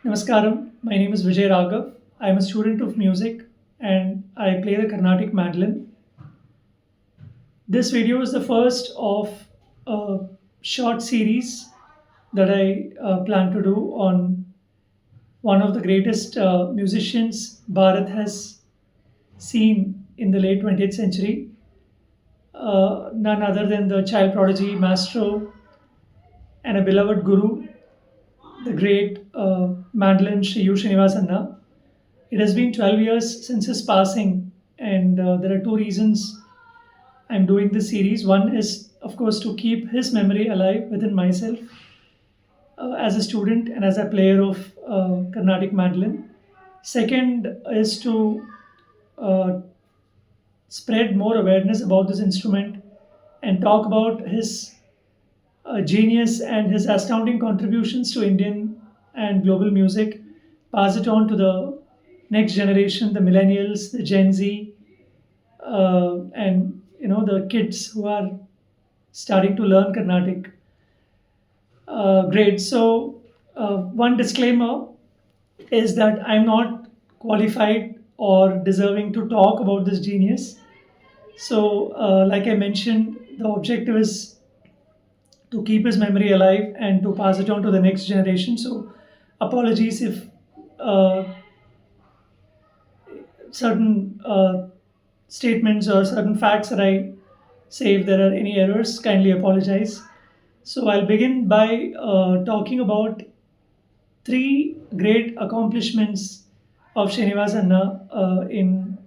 Namaskaram, my name is Vijay Raghav. I am a student of music and I play the Carnatic mandolin. This video is the first of a short series that I plan to do on one of the greatest musicians Bharat has seen in the late 20th century, none other than the child prodigy, maestro, and a beloved guru, the great Mandolin Sri U Srinivas. It has been 12 years since his passing, and there are two reasons I'm doing this series. One is, of course, to keep his memory alive within myself as a student and as a player of Carnatic mandolin. Second is to uh, spread more awareness about this instrument and talk about his genius and his astounding contributions to Indian and global music, pass it on to the next generation, the millennials, the Gen Z, and the kids who are starting to learn Carnatic. Great. So, one disclaimer is that I'm not qualified or deserving to talk about this genius. So, like I mentioned, the objective is to keep his memory alive and to pass it on to the next generation. So, apologies if uh, certain statements or certain facts that I say, if there are any errors, kindly apologize. So, I'll begin by talking about three great accomplishments of Srinivas Anna in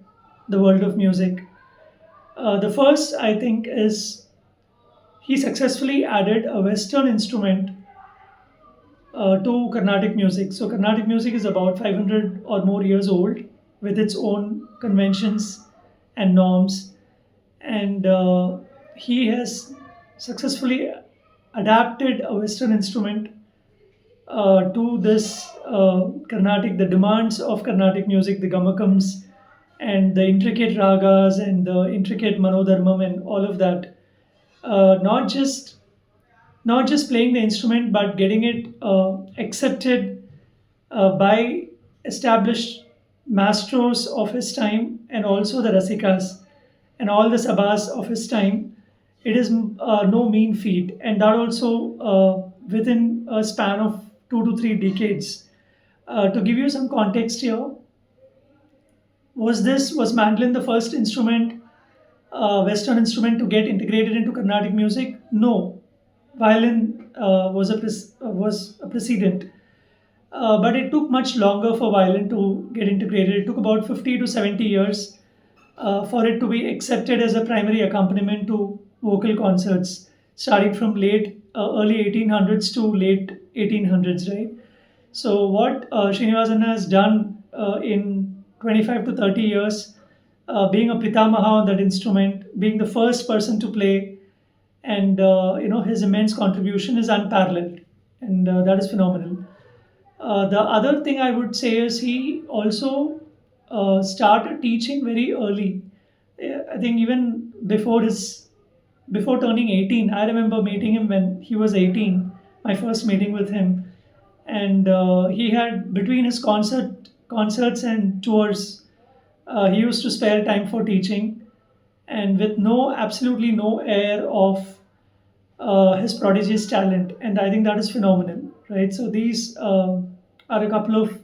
the world of music. The first, I think, is he successfully added a Western instrument to Carnatic music. So, Carnatic music is about 500 or more years old with its own conventions and norms. And he has successfully adapted a Western instrument to this Carnatic, the demands of Carnatic music, the gamakams, and the intricate ragas and the intricate manodharmam and all of that. Not just playing the instrument, but getting it accepted by established maestros of his time and also the rasikas and all the sabas of his time. It is no mean feat, and that also within a span of 2 to 3 decades. To give you some context here, was mandolin the first instrument, Western instrument, to get integrated into Carnatic music? No, violin was a precedent, but it took much longer for violin to get integrated. It took about 50 to 70 years for it to be accepted as a primary accompaniment to vocal concerts, starting from early 1800s to late 1800s, right? So what Srinivasan has done in 25 to 30 years, being a pitamaha on that instrument, being the first person to play, and his immense contribution is unparalleled, and that is phenomenal. The other thing I would say is he also started teaching very early. I think even before turning 18. I remember meeting him when he was 18. My first meeting with him, and he had, between his concerts and tours, he used to spare time for teaching, and with absolutely no air of his prodigious talent. And I think that is phenomenal, right? So these are a couple of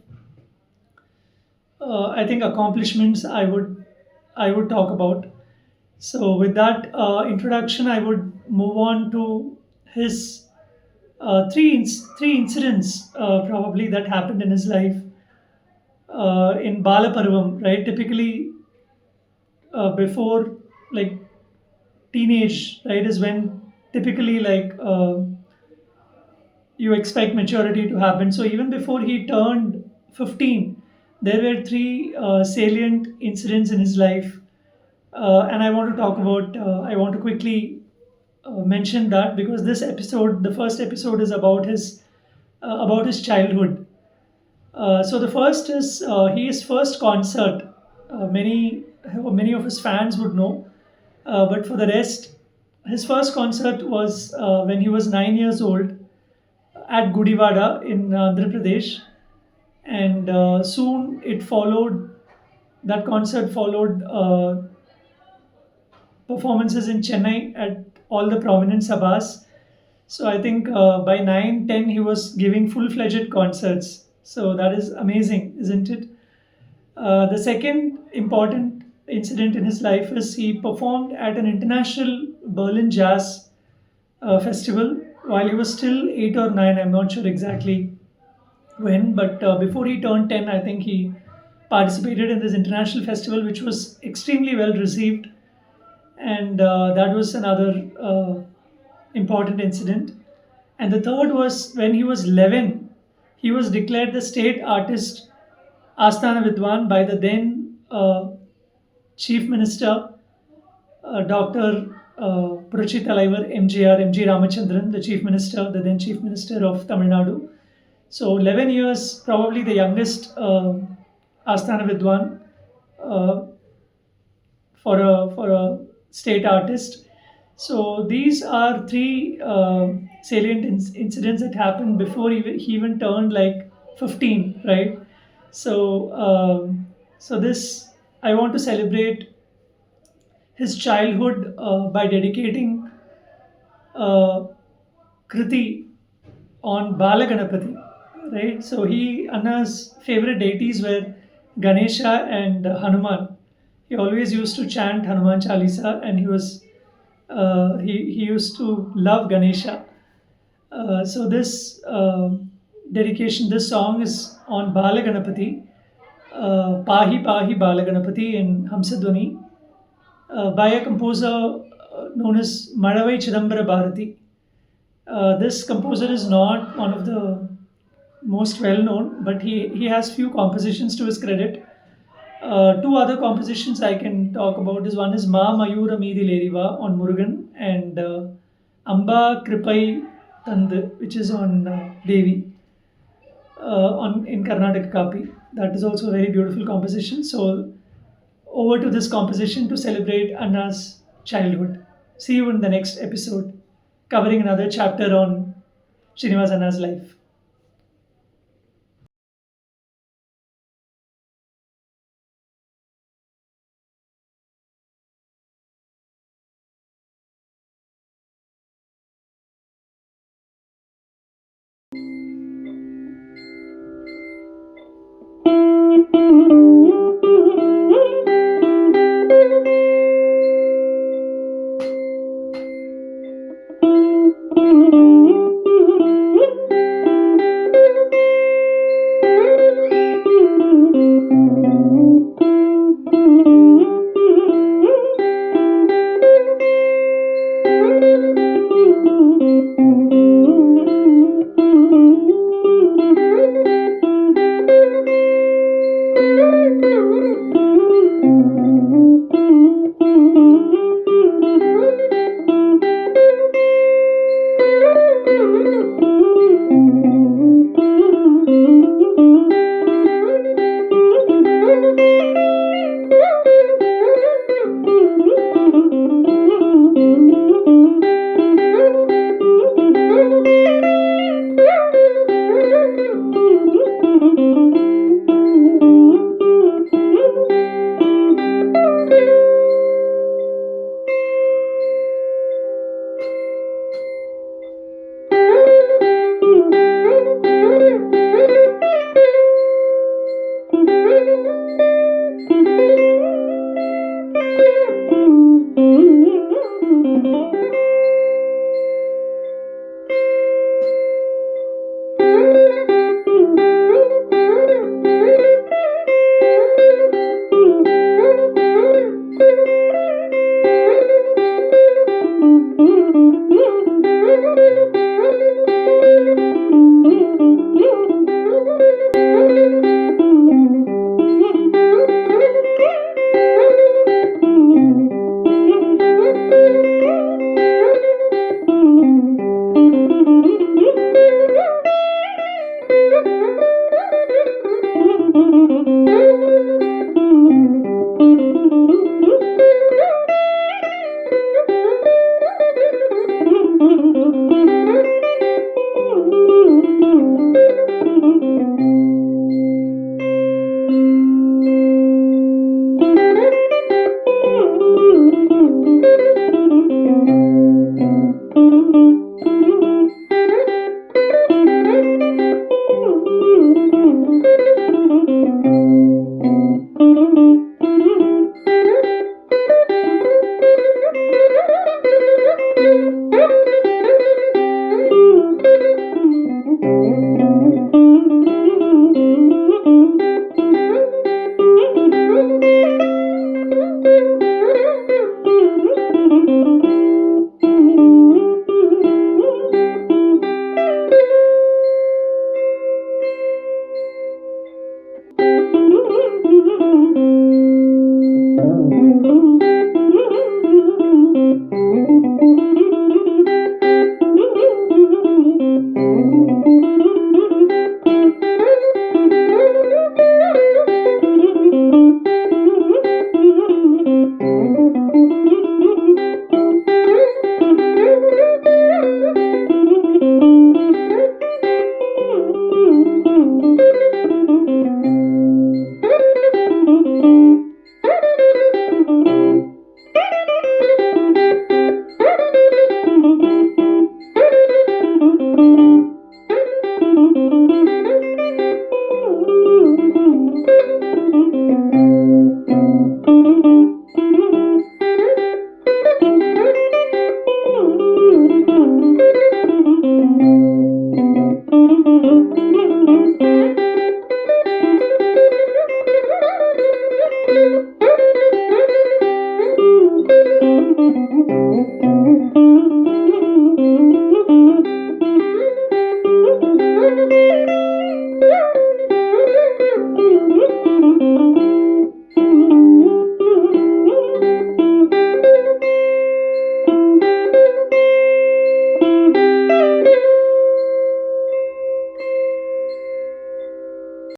I think accomplishments I would talk about. So with that introduction, I would move on to his three incidents probably that happened in his life in Bala Parvam, right? Typically, before, like, teenage, right, is when typically, like, you expect maturity to happen. So even before he turned 15, there were three salient incidents in his life, and I want to talk about. I want to quickly mention that, because this episode, the first episode, is about his childhood. So the first is his first concert. Many of his fans would know, but for the rest, his first concert was when he was 9 years old at Gudivada in Andhra Pradesh. and soon it followed. That concert followed performances in Chennai at all the prominent sabhas. So I think by 9, 10 he was giving full-fledged concerts. So that is amazing, isn't it? The second important incident in his life is he performed at an international Berlin jazz festival while he was still 8 or 9. I'm not sure exactly when, but before he turned 10, I think he participated in this international festival, which was extremely well received. And that was another important incident. And the third was when he was 11, he was declared the state artist Asthana Vidwan by the then Chief Minister, Dr. Puruchi Talaivar MGR, MG Ramachandran, the Chief Minister, the then Chief Minister of Tamil Nadu. So 11 years, probably the youngest Asthana Vidwan uh, for a state artist. So these are three salient incidents that happened before he even turned like 15, right? So so this I want to celebrate his childhood by dedicating uh, Kriti on Balaganapati, right? So Anna's favorite deities were Ganesha and Hanuman. He always used to chant Hanuman Chalisa, and he used to love Ganesha. So this dedication, this song is on Balaganapati, Pahi Pahi Balaganapati in Hamsadwani, by a composer known as Madavai Chidambara Bharati. This composer is not one of the most well known, but he has few compositions to his credit. Two other compositions I can talk about is one is Ma Mayura Meedi Leriva on Murugan and Amba Kripai Tand, which is on Devi on in Carnatic Kapi. That is also a very beautiful composition. So over to this composition to celebrate Anna's childhood. See you in the next episode, covering another chapter on Srinivas Anna's life.